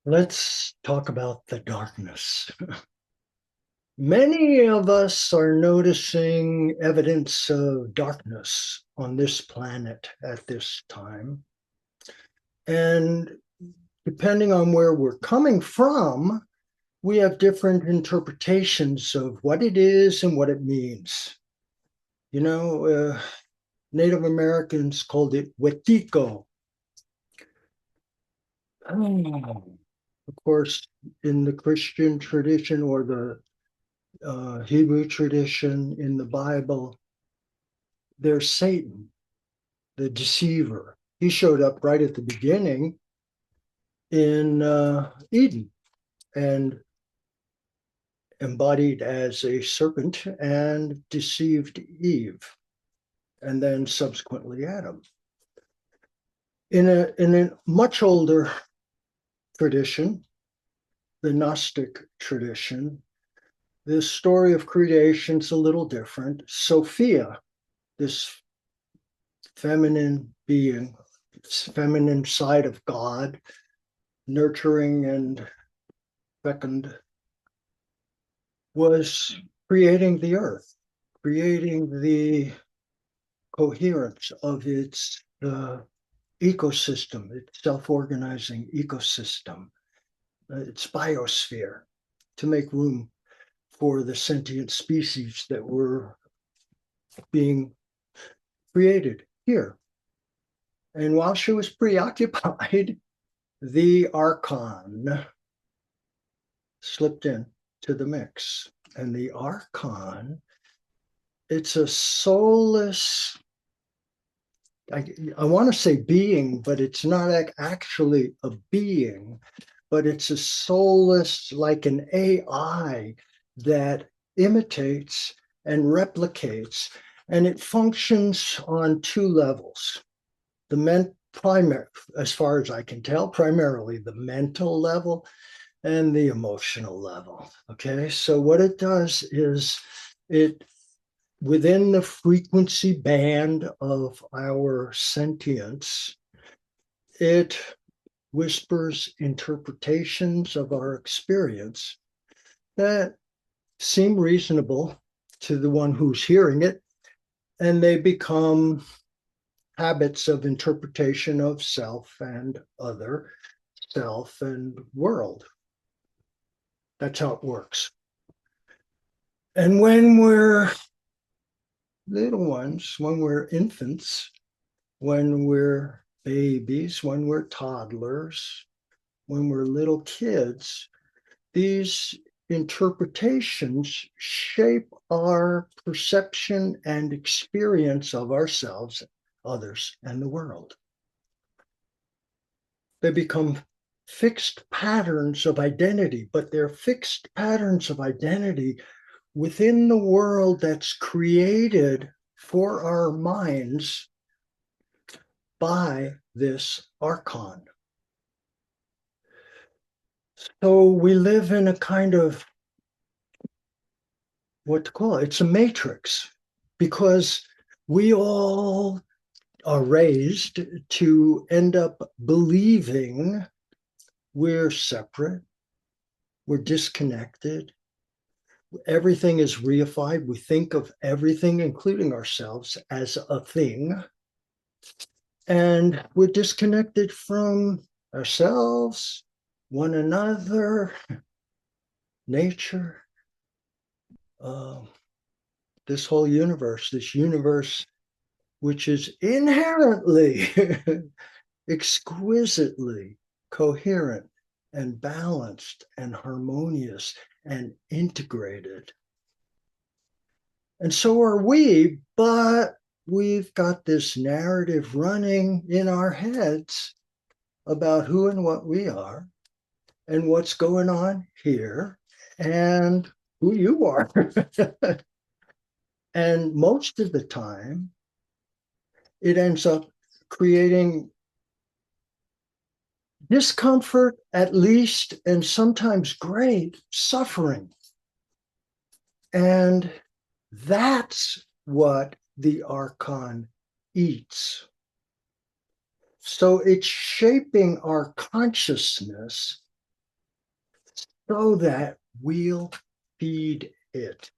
Let's talk about the darkness. Many of us are noticing evidence of darkness on this planet at this time. And depending on where we're coming from, we have different interpretations of what it is and what it means. You know, Native Americans called it wetiko. Of course, in the Christian tradition or the Hebrew tradition in the Bible, there's Satan, the deceiver. He showed up right at the beginning in Eden and embodied as a serpent and deceived Eve, and then subsequently Adam. In a much older tradition, the Gnostic tradition, the story of creation is a little different. Sophia, this feminine being, feminine side of God, nurturing and fecund, was creating the earth, creating the coherence of its ecosystem, its self-organizing ecosystem, its biosphere, to make room for the sentient species that were being created here. And while she was preoccupied, the archon slipped in to the mix. And the archon, it's a soulless, I want to say being, but it's not actually a being, but it's a soulless, like an AI that imitates and replicates, and it functions on two levels. Primary, as far as I can tell, primarily the mental level and the emotional level. Okay, so what it does is it, within the frequency band of our sentience, it whispers interpretations of our experience that seem reasonable to the one who's hearing it, and they become habits of interpretation of self and other, self and world. That's how it works. And when we're little ones, when we're infants, when we're babies, when we're toddlers, when we're little kids, these interpretations shape our perception and experience of ourselves, others, and the world. They become fixed patterns of identity, but they're fixed patterns of identity within the world that's created for our minds by this archon. So we live in a kind of, what to call it? It's a matrix, because we all are raised to end up believing we're separate, we're disconnected, everything is reified. We think of everything, including ourselves, as a thing. And we're disconnected from ourselves, one another, nature, uh, this whole universe, this universe which is inherently, exquisitely coherent and balanced and harmonious and integrated. And so are we, but we've got this narrative running in our heads about who and what we are and what's going on here and who you are. And most of the time, it ends up creating discomfort, at least, and sometimes great suffering. And that's what the archon eats. So it's shaping our consciousness so that we'll feed it.